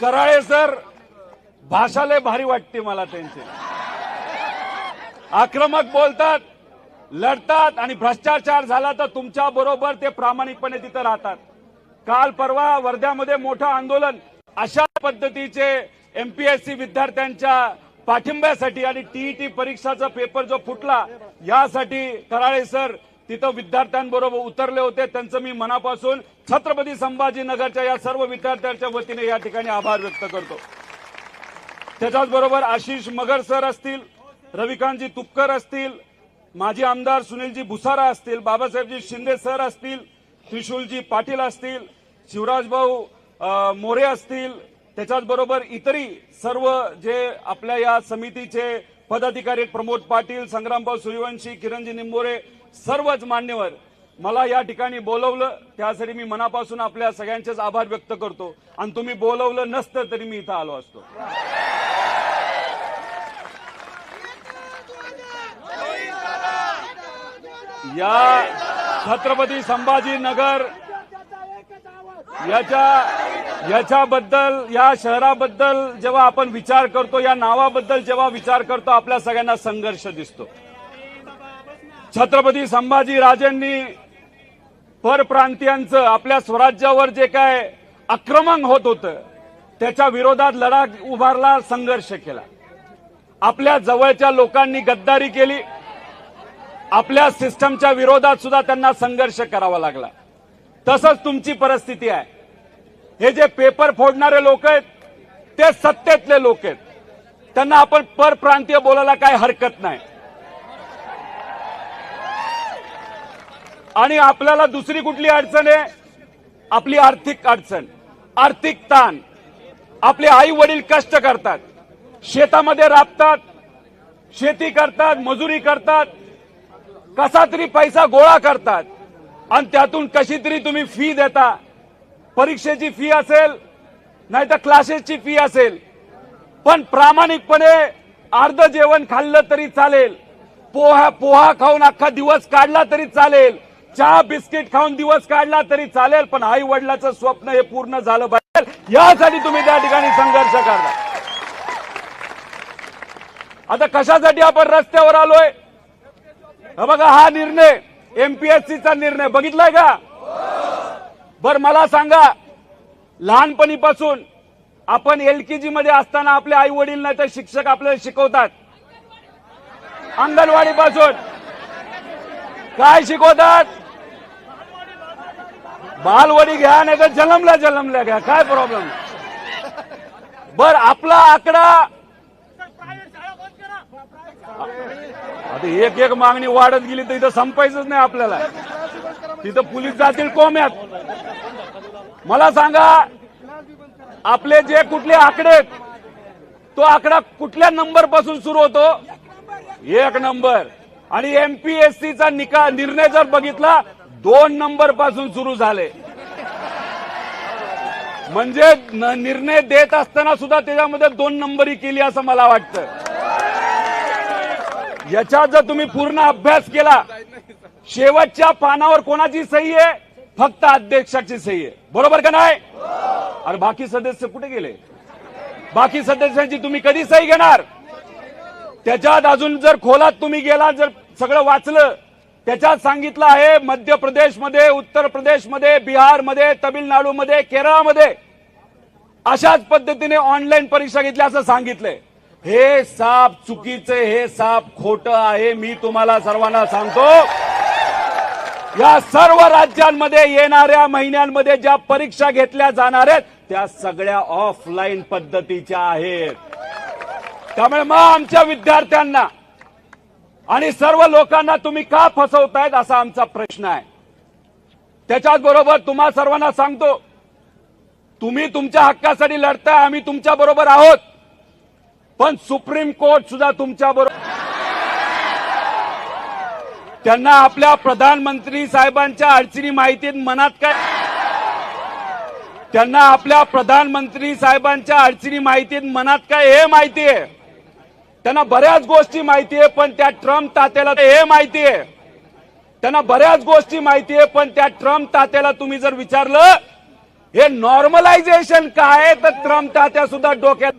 Karale sir भाषा लय भारी वाटते मला त्यांची. आक्रमक बोलतात, लढतात आणि भ्रष्टाचार झाला तर तुमच्या बरोबर ते प्रामाणिकपणे तिथे राहतात. काल परवा वर्ध्यामध्ये मोठं आंदोलन अशा पद्धतीचे एमपीएससी विद्यार्थ्यांच्या पाठिंब्यासाठी आणि टीईटी परीक्षाचा पेपर जो फुटला यासाठी कराळे सर तिथं विद्यार्थ्यांबरोबर उतरले होते. त्यांचं मी मनापासून छत्रपती संभाजीनगरच्या या सर्व विद्यार्थ्यांच्या वतीने या ठिकाणी आभार व्यक्त करतो. त्याच्याच बरोबर आशिष मगर सर असतील, रविकांतजी तुपकर असतील, माजी आमदार सुनीलजी भुसारा असतील, बाबासाहेबजी शिंदे सर असतील, त्रिशूलजी पाटील असतील, शिवराजभाऊ मोरे असतील, त्याच्याच बरोबर इतरही सर्व जे आपल्या या समितीचे पदाधिकारी प्रमोद पाटील, संग्रामभाऊ सूर्यवंशी, किरणजी निंबोरे, सर्वच मान्यवर मला या ठिकाणी बोलवलं त्यासाठी मी मनापासून आपल्या सगळ्यांचेच आभार व्यक्त करतो. आणि तुम्ही बोलवलं नसतं तरी मी इथं आलो असतो. या छत्रपती संभाजीनगर याच्याबद्दल, या शहराबद्दल जेव्हा आपण विचार करतो, या नावाबद्दल जेव्हा विचार करतो, आपल्या सगळ्यांना संघर्ष दिसतो. छत्रपती संभाजी राजेंनी परप्रांतीयांचं आपल्या स्वराज्यावर जे काय आक्रमण होत होतं त्याच्या विरोधात लढा उभारला, संघर्ष केला. आपल्या जवळच्या लोकांनी गद्दारी केली, आपल्या सिस्टमच्या विरोधात सुद्धा त्यांना संघर्ष करावा लागला. तसंच तुमची परिस्थिती आहे. हे जे पेपर फोडणारे लोक आहेत ते सत्तेतले लोक आहेत, त्यांना आपण परप्रांतीय बोलायला काय हरकत नाही. आणि आपल्याला दुसरी कुठली अडचण आहे? आपली आर्थिक अडचण, आर्थिक ताण. आपले आई वडील कष्ट करतात, शेतामध्ये राबतात, शेती करतात, मजुरी करतात, कसा तरी पैसा गोळा करतात आणि त्यातून कशी तरी तुम्ही फी देता. परीक्षेची फी असेल नाही तर क्लासेसची फी असेल, पण प्रामाणिकपणे अर्ध जेवण खाल्लं तरी चालेल, पोहा खाऊन अख्खा दिवस काढला तरी चालेल, चहा बिस्किट खाऊन दिवस काढला तरी चालेल, पण आई वडिलाचं स्वप्न हे पूर्ण झालं पाहिजे यासाठी तुम्ही त्या ठिकाणी संघर्ष करता. आता कशासाठी आपण रस्त्यावर आलोय? बघा, हा निर्णय एमपीएससीचा निर्णय बघितलाय का? बर मला सांगा, लहानपणीपासून आपण एलकेजी मध्ये असताना आपले आई वडील नाही तर शिक्षक आपल्याला शिकवतात, अंगणवाडीपासून काय शिकवतात? बालवाडी घ्या नाही तर जन्मल्या घ्या, काय प्रॉब्लेम. बर आपला आकडा आता एक मागणी वाढत गेली तर इथं संपायचंच नाही आपल्याला, तिथं पोलीस जातील कोम्यात. मला सांगा, आपले जे कुठले आकडे आहेत तो आकडा कुठल्या नंबर पासून सुरू होतो? 1 नंबर. आणि एमपीएससीचा निर्णय जर बघितला 2 नंबर पासून सुरू झाले. म्हणजे निर्णय देत असताना सुद्धा त्याच्यामध्ये 2 नंबरी केली असं मला वाटतं. याचा जर तुम्ही पूर्ण अभ्यास केला, शेवटच्या पानावर कोणाची सही आहे? फक्त अध्यक्षाची सही आहे, बरोबर का नाही? अरे बाकी सदस्य कुठे गेले? बाकी सदस्यांची तुम्ही कधी सही घेणार? त्याच्यात अजून जर खोलात तुम्ही गेला, जर सगळं वाचलं, त्याच्यात सांगितलं आहे मध्य प्रदेशमध्ये, उत्तर प्रदेशमध्ये, बिहारमध्ये, तमिळनाडूमध्ये, केरळमध्ये अशाच पद्धतीने ऑनलाईन परीक्षा घेतल्या असं सांगितलंय. हे साप चुकीचे, हे साप खोटं आहे. मी तुम्हाला सर्वांना सांगतो, या सर्व राज्यांमध्ये येणाऱ्या महिन्यांमध्ये ज्या परीक्षा घेतल्या जाणार आहेत त्या सगळ्या ऑफलाईन पद्धतीच्या आहेत. त्यामुळे मग आमच्या विद्यार्थ्यांना आणि सर्व लोकांना तुम्ही का फसवतायत असा आमचा प्रश्न आहे. त्याच्याच बरोबर तुम्हा सर्वांना सांगतो, तुम्ही तुमच्या हक्कासाठी लढताय, आम्ही तुमच्या बरोबर आहोत, पण सुप्रीम कोर्ट सुद्धा तुमच्या बरोबर. त्यांना आपल्या प्रधानमंत्री साहेबांच्या अडचणी माहितीत मनात काय? त्यांना आपल्या प्रधानमंत्री साहेबांच्या अडचणी माहितीत मनात काय हे माहिती आहे. त्यांना बऱ्याच गोष्टी माहिती आहे, पण त्या ट्रम्प तात्याला हे माहिती आहे. त्यांना बऱ्याच गोष्टी माहिती आहे, पण त्या ट्रम्प तात्याला तुम्ही जर विचारलं हे नॉर्मलायझेशन काय तर ट्रम्प तात्या सुद्धा डोक्यात.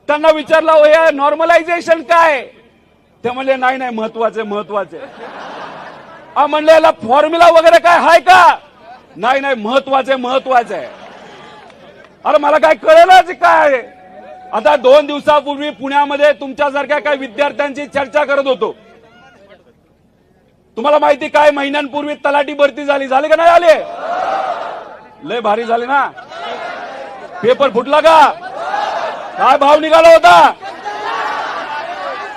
त्यांना विचारलं हो हे नॉर्मलायझेशन काय, ते म्हणले नाही नाही महत्वाचे महत्वाचे. म्हणले याला फॉर्म्युला वगैरे काय हाय का, नाही नाही महत्वाचे महत्वाचे आहे. अरे मला काय कळेलच काय. आता 2 दिवसापूर्वी पुण्यामध्ये तुमच्यासारख्या काही विद्यार्थ्यांची चर्चा करत होतो. तुम्हाला माहिती काय महिन्यांपूर्वी तलाठी भरती झाली का नाही झाली, लय भारी झाली ना. पेपर फुटला का, काय भाव निघाला होता,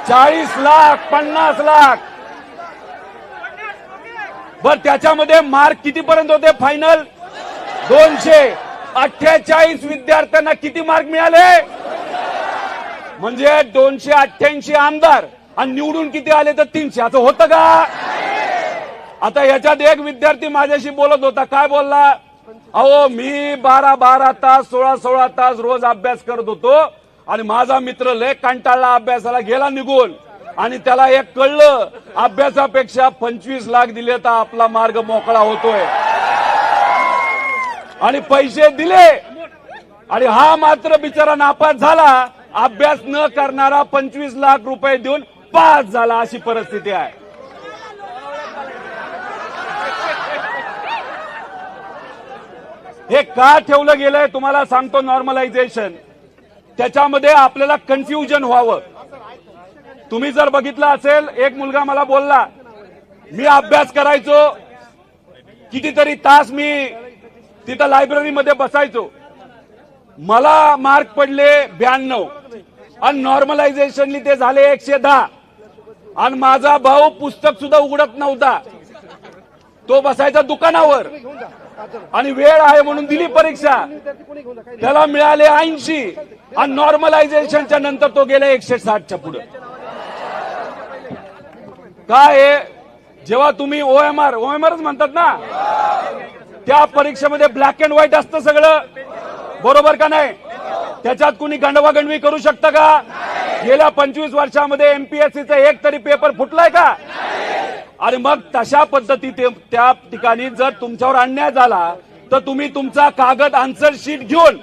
40 लाख 50 लाख. बर त्याच्यामध्ये मार्क किती पर्यंत होते फायनल, 248 विद्यार्थ्यांना किती मार्क मिळाले, म्हणजे 288 आमदार आणि निवडून किती आले तर 300. असं होतं का. आता याच्यात एक विद्यार्थी माझ्याशी बोलत होता, काय बोलला, अहो मी 12 तास 16 तास रोज अभ्यास करत होतो आणि माझा मित्र लय कंटाळला अभ्यासाला गेला निघून आणि त्याला एक कळलं अभ्यासापेक्षा 25 लाख दिले तर आपला मार्ग मोकळा होतोय आणि पैसे दिले आणि हा मात्र बिचारा नापास झाला. अभ्यास न करणारा 25 लाख रुपये देऊन पास झाला, अशी परिस्थिती आहे. हे का ठेवलं गेलंय तुम्हाला सांगतो. नॉर्मलायझेशन त्याच्यामध्ये आपल्याला कन्फ्युजन व्हावं. तुम्ही जर बघितलं असेल, एक मुलगा मला बोलला मी अभ्यास करायचो कितीतरी तास, मी तिथं लायब्ररीमध्ये बसायचो, मला मार्क पडले 92 आणि नॉर्मलायझेशनली ते झाले 110 आणि माझा भाऊ पुस्तक सुद्धा उघडत नव्हता, तो बसायचा दुकानावर आणि वेळ आहे म्हणून दिली परीक्षा, त्याला मिळाले 80 आणि नॉर्मलायझेशनच्या नंतर तो गेला 160च्या पुढे. काय जेव्हा तुम्ही ओएमआरच म्हणतात ना, त्या परीक्षेमध्ये ब्लॅक अँड व्हाईट असतं सगळं, बरोबर का नाही. त्याच्यात कुणी गंडवागंडवी करू शकतं का. गेल्या 25 वर्षामध्ये एमपीएससीचा एक तरी पेपर फुटलाय का. आणि मग तशा पद्धतीने त्या ठिकाणी जर तुमच्यावर अन्याय झाला तर तुम्ही तुमचा कागद आन्सर शीट घेऊन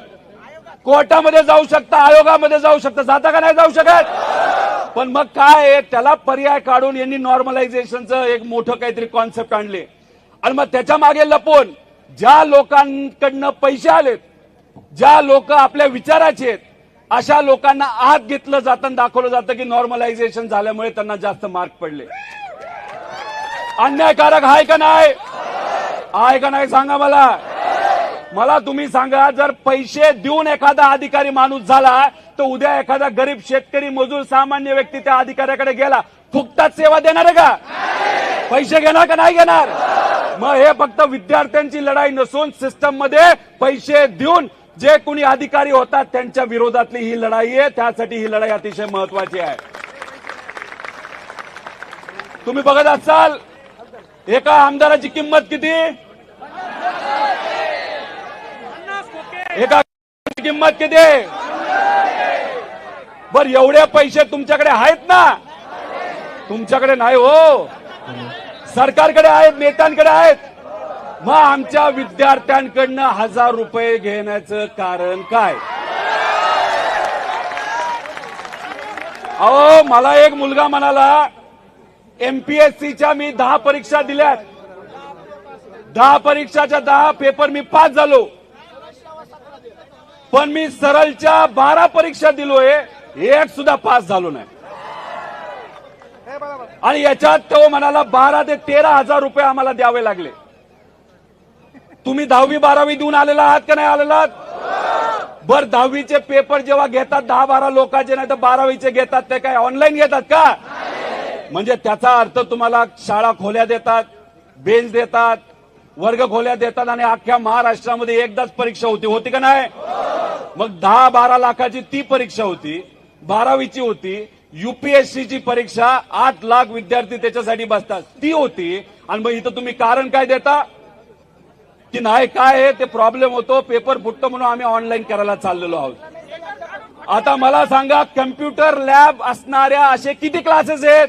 कोर्टामध्ये जाऊ शकता, आयोगामध्ये जाऊ शकता, जाता का नाही जाऊ शकत. पण मग काय त्याला पर्याय काढून यांनी नॉर्मलायझेशनचं एक मोठं काहीतरी कॉन्सेप्ट आणले आणि मग त्याच्या मागे लपून ज्या लोकांकडनं पैसे आलेत, ज्या लोक आपल्या विचाराचे आहेत, अशा लोकांना आत घेतलं जातं, दाखवलं जातं की नॉर्मलायझेशन झाल्यामुळे त्यांना जास्त मार्क पडले. अन्यायकारक आहे का नाही, आहे का नाही सांगा मला तुम्ही सांगा. जर पैसे देऊन एखादा अधिकारी माणूस झाला तर उद्या एखादा गरीब शेतकरी मजूर सामान्य व्यक्ती त्या अधिकाऱ्याकडे गेला, फुकटात सेवा देणार आहे का, पैसे घेणार का नाही घेणार. मग हे फक्त विद्यार्थ्यांची लढाई नसून सिस्टम मध्ये पैसे देऊन जे कोणी अधिकारी होतात त्यांच्या विरोधातली ही लढाई आहे. त्यासाठी ही लढाई अतिशय महत्वाची आहे. तुम्ही बघत असाल एका आमदाराची किंमत किती, एका किंमत किती. बर एवढे पैसे तुमच्याकडे आहेत ना, तुमच्याकडे नाही हो, सरकारकडे आहेत, नेत्यांकडे आहेत. मग आमच्या विद्यार्थ्यांकडनं 1000 रुपये घेण्याचं कारण काय. अहो मला एक मुलगा म्हणाला एमपीएससीच्या मी 10 परीक्षा दिल्यात, 10 परीक्षाच्या 10 पेपर मी पास झालो, पण मी सरळच्या 12 परीक्षा दिलोय, एक सुद्धा पास झालो नाही. आणि याच्यात तो म्हणाला 12 ते 13,000 रुपये आम्हाला द्यावे लागले. तुम्ही 10वी 12वी देऊन आलेला आहात का नाही आलेला आहात. बर 10वीचे पेपर जेव्हा घेतात 10-12 लोकांचे, नाही तर 12वीचे घेतात ते काय ऑनलाईन घेतात का. म्हणजे त्याचा अर्थ तुम्हाला शाळा खोल्या देतात, बेंच देतात, वर्ग खोल्या देतात आणि अख्ख्या महाराष्ट्रामध्ये एकदाच परीक्षा होती का नाही. मग 10-12 लाखाची ती परीक्षा होती, 12वीची होती. युपीएससीची परीक्षा 8 लाख विद्यार्थी त्याच्यासाठी बसतात ती होती. आणि मग इथं तुम्ही कारण काय देता की नाही काय आहे ते प्रॉब्लेम होतो, पेपर फुटतो म्हणून आम्ही ऑनलाईन करायला चाललेलो आहोत. आता मला सांगा कम्प्युटर लॅब असणाऱ्या असे किती क्लासेस आहेत,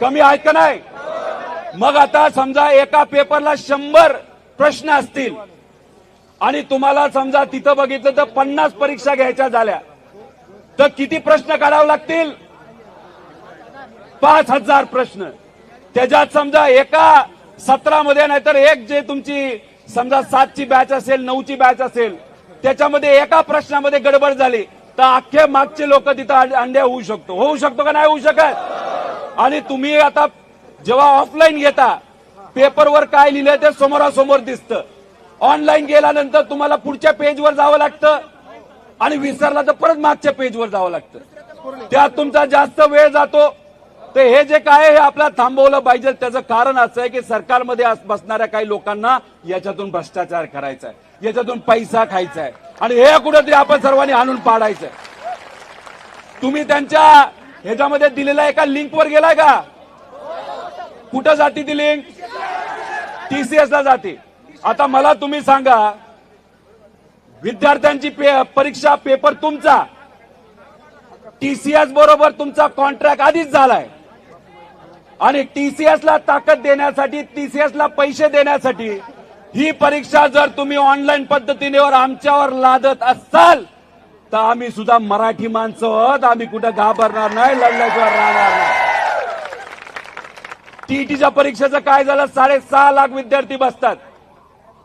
कमी आहेत का नाही. मग आता समजा एका पेपरला 100 प्रश्न असतील आणि तुम्हाला समजा तिथं बघितलं तर 50 परीक्षा घ्यायच्या झाल्या तर किती प्रश्न काढावे लागतील? 5000 प्रश्न. त्याच्यात समजा एका सत्रामध्ये नाहीतर एक जे तुमची समजा 7ची बॅच असेल 9ची बॅच असेल त्याच्यामध्ये एका प्रश्नामध्ये गडबड झाली तर अख्खे मागचे लोक तिथं अंड्या होऊ शकतो का नाही होऊ शकत? आणि तुम्ही आता जेव्हा ऑफलाईन घेता पेपरवर काय लिहिलंय ते समोरासमोर दिसतं. ऑनलाईन गेल्यानंतर तुम्हाला पुढच्या पेजवर जावं लागतं आणि विसरला तर परत मागच्या पेजवर जावं लागतं. त्यात तुमचा जास्त वेळ जातो. तर हे जे काय हे आपल्याला थांबवलं पाहिजे. त्याचं कारण असं आहे की सरकारमध्ये बसणाऱ्या काही लोकांना याच्यातून भ्रष्टाचार करायचा आहे, याच्यातून पैसा खायचा आहे आणि हे कुठेतरी आपण सर्वांनी आणून पाडायचंय. तुम्ही त्यांच्या ह्याच्यामध्ये दिलेल्या एका लिंकवर गेलाय का? कुठं जाती ती लिंक? TCS ला जाते. आता मला तुम्ही सांगा, विद्यार्थ्यांची परीक्षा पेपर तुमचा TCS बरोबर तुमचा कॉन्ट्रॅक्ट आधीच झालाय आणि TCS ला ताकद देण्यासाठी, TCS ला पैसे देण्यासाठी ही परीक्षा जर तुम्ही ऑनलाईन पद्धतीने आमच्यावर लादत असाल तर आम्ही सुद्धा मराठी माणसं आहोत. आम्ही कुठं घाबरणार नाही, लढल्याशिवाय राहणार नाही. टीईटीच्या परीक्षेचं काय झालं? 6.5 लाख विद्यार्थी बसतात.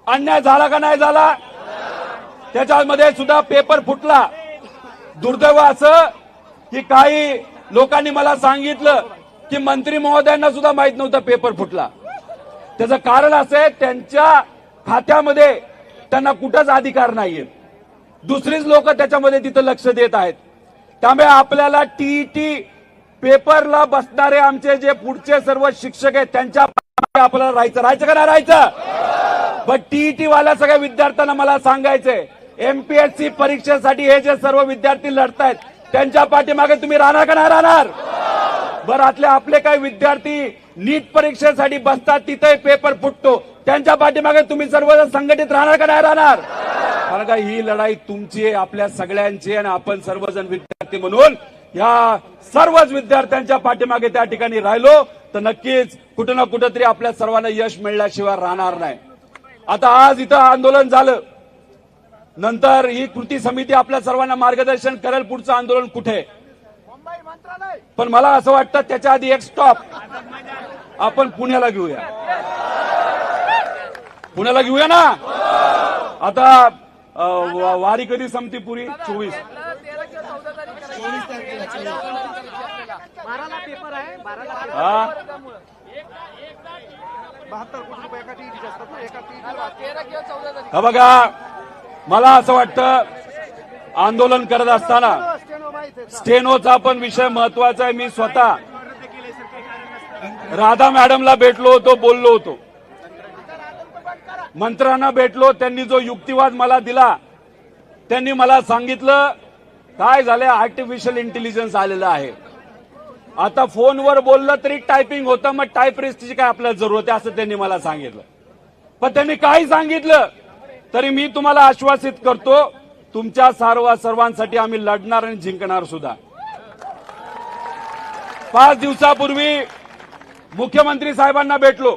अन्याय झाला का नाही झाला? त्याच्यामध्ये सुद्धा पेपर फुटला. दुर्दैव असं की काही लोकांनी मला सांगितलं की मंत्री महोदयांना सुद्धा माहित नव्हतं पेपर फुटला. त्याचं कारण असं आहे त्यांच्या खात्यामध्ये त्यांना कुठंच अधिकार नाहीये. दुसरीच लोक त्याच्यामध्ये तिथं लक्ष देत आहेत. त्यामुळे आपल्याला टीईटी पेपरला बसणारे आमचे जे पुढचे सर्व शिक्षक आहेत त्यांच्या आपल्याला राहायचं का नाही राहायचं? पण टीईटी वाल्या सगळ्या विद्यार्थ्यांना मला सांगायचंय, MPSC परीक्षेसाठी हे जे सर्व विद्यार्थी लढतायत त्यांच्या पाठीमागे तुम्ही राहणार का नाही राहणार? बरं, आपले काही विद्यार्थी नीट परीक्षेसाठी बसतात, तिथे पेपर फुटतो, त्यांच्या पाठीमागे तुम्ही सर्वजण संघटित राहणार का नाही राहणार? कारण का ही लढाई तुमची आहे, आपल्या सगळ्यांची, आणि आपण सर्वजण विद्यार्थी म्हणून या सर्वच विद्यार्थ्यांच्या पाठीमागे त्या ठिकाणी राहिलो तर नक्कीच कुठं ना कुठं तरी आपल्या सर्वांना यश मिळण्याशिवाय राहणार नाही. आता आज इथं आंदोलन झालं, नंतर ही कृती समिती आपल्या सर्वांना मार्गदर्शन करेल पुढचं आंदोलन कुठे. पण मला असं वाटतं त्याच्या आधी एक स्टॉप आपण पुण्याला घेऊया. पुण्याला घेऊया ना. आता वारी कधी संपती पुरी? 24 पेपर आहे. 72 बघा, मला असं वाटतं आंदोलन करत असताना स्टेनोचा पण विषय महत्वाचा आहे. मी स्वतः राधा मॅडमला भेटलो होतो, बोललो होतो, मंत्र्यांना भेटलो. त्यांनी जो युक्तिवाद मला दिला, त्यांनी मला सांगितलं काय झालंय, आर्टिफिशियल इंटेलिजन्स आलेलं आहे. आता फोनवर बोललं तरी टायपिंग होतं, मग टायपिस्टची काय आपल्याला जरूरत आहे असं त्यांनी मला सांगितलं. पण त्यांनी काही सांगितलं तरी मी तुम्हाला आश्वासित करतो, तुमच्या सर्वांसाठी आम्ही लढणार आणि जिंकणार सुद्धा. 5 दिवसापूर्वी मुख्यमंत्री साहेबांना भेटलो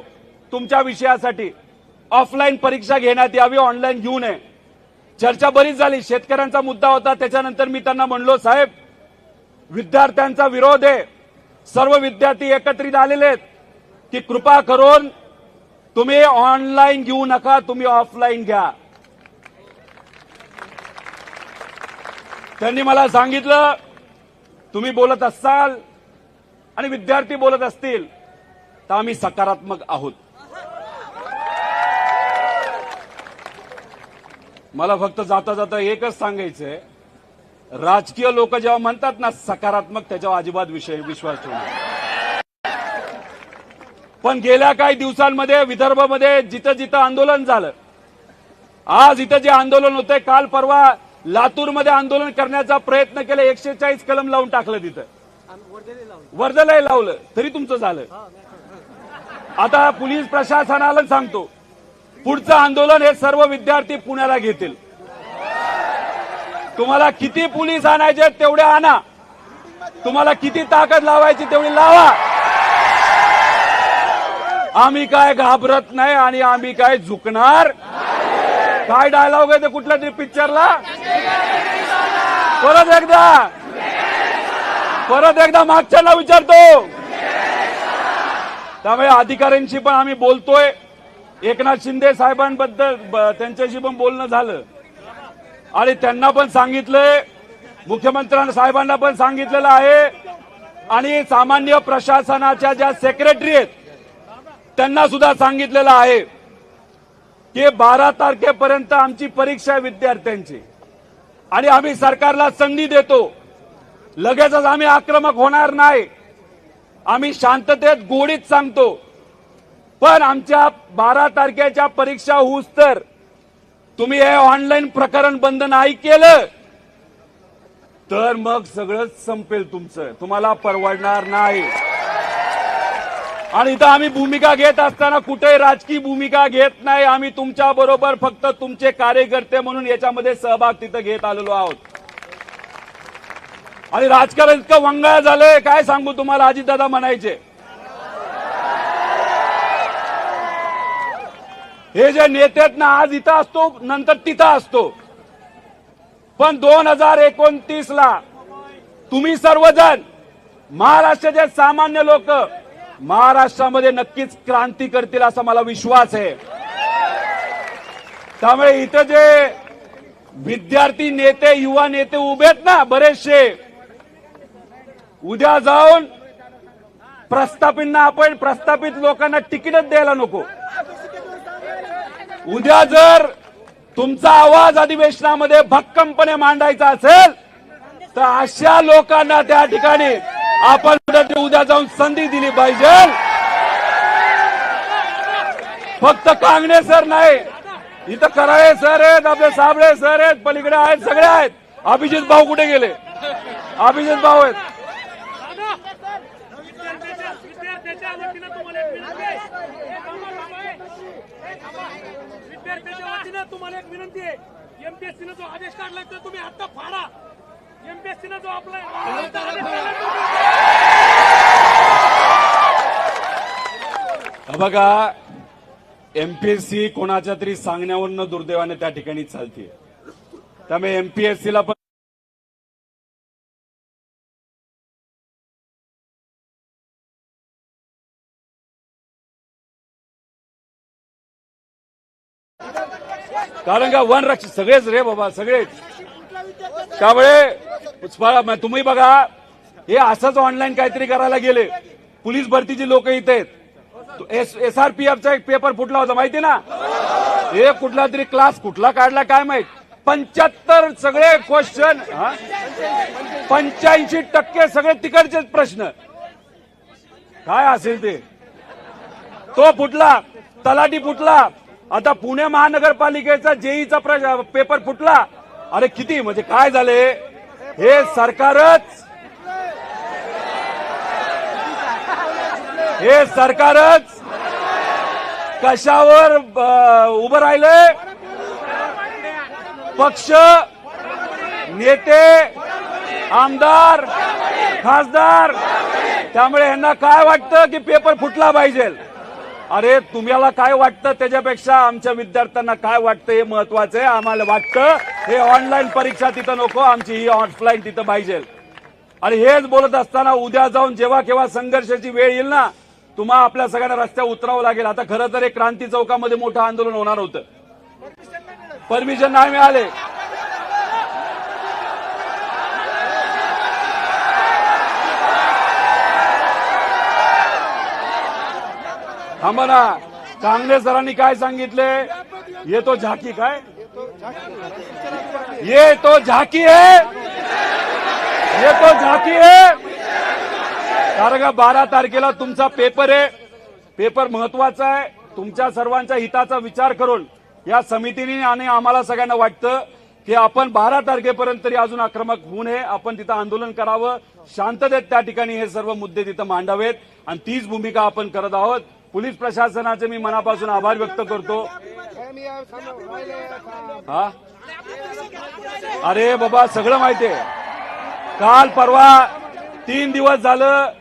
तुमच्या विषयासाठी. ऑफलाईन परीक्षा घेण्यात यावी, ऑनलाईन घेऊ नये. चर्चा बरीच झाली. शेतकऱ्यांचा मुद्दा होता. त्याच्यानंतर मी त्यांना म्हणलो, साहेब विद्यार्थ्यांचा विरोध आहे, सर्व विद्यार्थी एकत्रित आलेले आहेत की कृपा करून तुम्ही ऑनलाईन घेऊ नका, तुम्ही ऑफलाईन घ्या. त्यांनी मला सांगितलं तुम्ही बोलत असाल आणि विद्यार्थी बोलत असतील तर आम्ही सकारात्मक आहोत. मला फक्त जाता जाता एकच सांगायचंय, राजकीय लोक जेव्हा म्हणतात ना सकारात्मक, त्याच्यावर अजिबात विश्वास ठेवू नका. पण गेल्या काही दिवसांमध्ये विदर्भामध्ये जिथं जिथं आंदोलन झालं, आज इथं जे आंदोलन होतंय, काल परवा लातूरमध्ये आंदोलन करण्याचा प्रयत्न केला, 140 कलम लावून टाकलं, तिथं वर्दलाही लावलं, तरी तुमचं झालं. आता पोलीस प्रशासनाला सांगतो, पुढचं आंदोलन हे सर्व विद्यार्थी पुण्याला घेतील. तुम्हाला किती पोलीस आणायचे तेवढे आणा, तुम्हाला किती ताकद लावायची तेवढी लावा. आम्ही काय घाबरत नाही आणि आम्ही काय झुकणार. काय डायलॉग आहे ते कुठल्या तरी पिक्चरला? परत एकदा मागच्यांना विचारतो. त्यामुळे अधिकाऱ्यांशी पण आम्ही बोलतोय. एकनाथ शिंदे साहेबांबद्दल त्यांच्याशी पण बोलणं झालं आणि त्यांना पण सांगितलंय, मुख्यमंत्र्यांना साहेबांना पण सांगितलेलं आहे आणि सामान्य प्रशासनाच्या ज्या सेक्रेटरी आहेत त्यांना सुद्धा सांगितलेलं आहे की 12 तारखेपर्यंत आमची परीक्षा आहे विद्यार्थ्यांची आणि आम्ही सरकारला संधी देतो. लगेचच आम्ही आक्रमक होणार नाही. आम्ही शांततेत गोडीत सांगतो. पण आमच्या 12 तारखेच्या परीक्षा होऊस तर तुम्ही हे ऑनलाईन प्रकरण बंद नाही केलं तर मग सगळंच संपेल तुमचं. तुम्हाला परवडणार नाही. आणि इथं आम्ही भूमिका घेत असताना कुठेही राजकीय भूमिका घेत नाही. आम्ही तुमच्या बरोबर फक्त तुमचे कार्यकर्ते म्हणून याच्यामध्ये सहभाग तिथं घेत आलेलो आहोत. आणि राजकारण इतकं वंगाळ झालंय काय सांगू तुम्हाला. अजितदादा म्हणायचे हे जे नेते आहेत ना, आज इथं असतो नंतर तिथं असतो. पण 2029ला तुम्ही सर्वजण महाराष्ट्राचे सामान्य लोक महाराष्ट्रामध्ये नक्कीच क्रांती करतील असा मला विश्वास आहे. त्यामुळे इथं जे विद्यार्थी नेते युवा नेते उभे आहेत ना बरेचसे, उद्या जाऊन प्रस्थापित लोकांना तिकीटच द्यायला नको. उद्या जर तुमचा आवाज अधिवेशनामध्ये भक्कमपणे मांडायचा असेल तर अशा लोकांना त्या ठिकाणी आपण उद्या जाऊन संधी दिली पाहिजे. फक्त कांगणे सर नाही, इथं कराळे सर आहेत, आपले साबळे सर आहेत, पलीकडे आहेत, सगळे आहेत. अभिजित भाऊ कुठे गेले? अभिजित भाऊ आहेत. विद्यार्थ्यांच्या वतीनं तुम्हाला एक विनंती आहे. एमपीएससीनं जो आदेश काढला तर तुम्ही आता फाडा. एमपीएससीनं जो आपला बघा, एमपीएससी कोणाच्या तरी सांगण्यावरनं दुर्दैवाने त्या ठिकाणी चालते. त्यामुळे एमपीएससीला पण कारण का वन रक्षक सगळेच रे बाबा, सगळेच. त्यामुळे तुम्ही बघा, हे असंच ऑनलाईन काहीतरी करायला गेले. पोलीस भरतीची लोक इथे आहेत. SRPFचा एक पेपर फुटला होता माहिती ना. हे कुठला तरी क्लास कुठला काढला काय माहित. 75 सगळे क्वेश्चन, 85% सगळे तिकडचेच प्रश्न. काय असेल ते. तो फुटला, तलाठी फुटला. आता पुणे महानगरपालिकेचा जेईचा पेपर फुटला. अरे किती म्हणजे काय झाले. हे सरकारच कशावर उभं राहिलंय. पक्ष, नेते, आमदार, खासदार. त्यामुळे यांना काय वाटतं की पेपर फुटला पाहिजे. अरे तुम्हाला काय वाटतं त्याच्यापेक्षा आमच्या विद्यार्थ्यांना काय वाटतं हे महत्वाचं आहे. आम्हाला वाटतं हे ऑनलाईन परीक्षा तिथं नको, आमची ही ऑफलाईन तिथं पाहिजे. आणि हेच बोलत असताना उद्या जाऊन जेव्हा केव्हा संघर्षाची वेळ येईल ना, तुम्हाला आपल्या सगळ्यांना रस्त्यावर उतरावं लागेल. आता खरं तर एक क्रांती चौकामध्ये मोठं आंदोलन होणार होतं, परमिशन नाही मिळाले. थांबा ना, काँग्रेस सरांनी काय सांगितले. ये तो झाकी काय, ये तो झाकी है, ये तो झाकी है. कारण का 12 तारखेला तुमचा पेपर आहे. पेपर महत्वाचा आहे. तुमच्या सर्वांच्या हिताचा विचार करून या समितीने आणि आम्हाला सगळ्यांना वाटतं की आपण 12 तारखेपर्यंत तरी अजून आक्रमक होऊ नये. आपण तिथं आंदोलन करावं, शांततेत त्या ठिकाणी हे सर्व मुद्दे तिथं मांडावेत आणि तीच भूमिका आपण करत आहोत. पोलीस प्रशासनाचे मी मनापासून आभार व्यक्त करतो. हा अरे बाबा सगळं माहितीये. काल परवा 3 दिवस झालं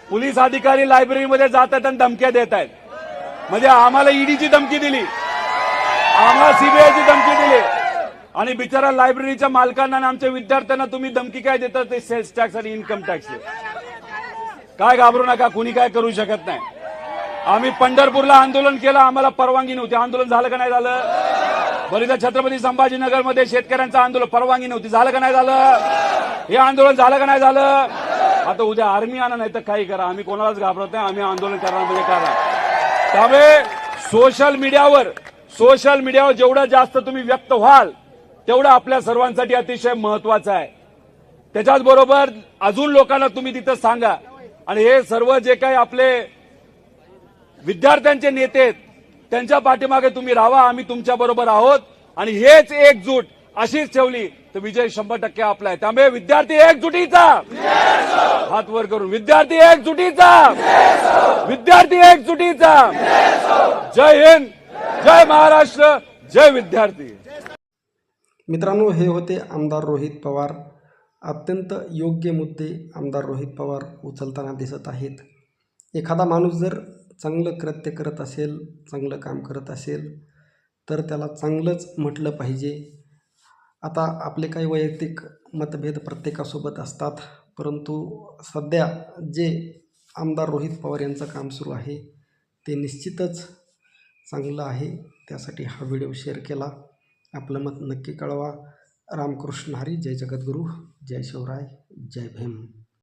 पोलीस अधिकारी लायब्ररीमध्ये जात आहेत आणि धमक्या देत आहेत. म्हणजे आम्हाला ईडीची धमकी दिली, आम्हाला सीबीआयची धमकी दिली आणि बिचारा लायब्ररीच्या मालकांना आणि आमच्या विद्यार्थ्यांना तुम्ही धमकी काय देता ते सेल्स टॅक्स आणि इन्कम टॅक्स. काय घाबरू नका, कुणी काय करू शकत नाही. आम्ही पंढरपूरला आंदोलन केलं, आम्हाला परवानगी नव्हती. आंदोलन झालं का नाही झालं? बरीदा छत्रपती संभाजीनगरमध्ये शेतकऱ्यांचं आंदोलन, परवानगी नव्हती, झालं का नाही झालं? हे आंदोलन झालं का नाही झालं? आता उद्या आर्मी आणा नाही तर काही करा, आम्ही कोणालाच घाबरत नाही. आम्ही आंदोलन करणार म्हणजे करा. त्यामुळे सोशल मीडियावर जेवढं जास्त तुम्ही व्यक्त व्हाल तेवढं आपल्या सर्वांसाठी अतिशय महत्वाचं आहे. त्याच्याच बरोबर अजून लोकांना तुम्ही तिथं सांगा. आणि हे सर्व जे काही आपले विद्यार्थ्यांचे नेते आहेत त्यांच्या पाठीमागे तुम्ही राहा, आम्ही तुमच्या बरोबर आहोत. आणि हेच एकजूट अशीच ठेवली तर विजय 100% आपला आहे. त्यामुळे विद्यार्थी एकजुटीचा हात वर करून, विद्यार्थी एकजुटीचा जय हिंद, जय महाराष्ट्र, जय विद्यार्थी. मित्रांनो, हे होते आमदार रोहित पवार. अत्यंत योग्य मुद्दे आमदार रोहित पवार उचलताना दिसत आहेत. एखादा माणूस जर चांगलं कृत्य करत असेल, चांगलं काम करत असेल तर त्याला चांगलंच म्हटलं पाहिजे. आता आपले काही वैयक्तिक मतभेद प्रत्येकासोबत असतात, परंतु सध्या जे आमदार रोहित पवार यांचं काम सुरू आहे ते निश्चितच चांगलं आहे. त्यासाठी हा व्हिडिओ शेअर केला. आपलं मत नक्की कळवा. रामकृष्ण हरी. जय जगद्गुरू. जय शिवराय. जय भीम.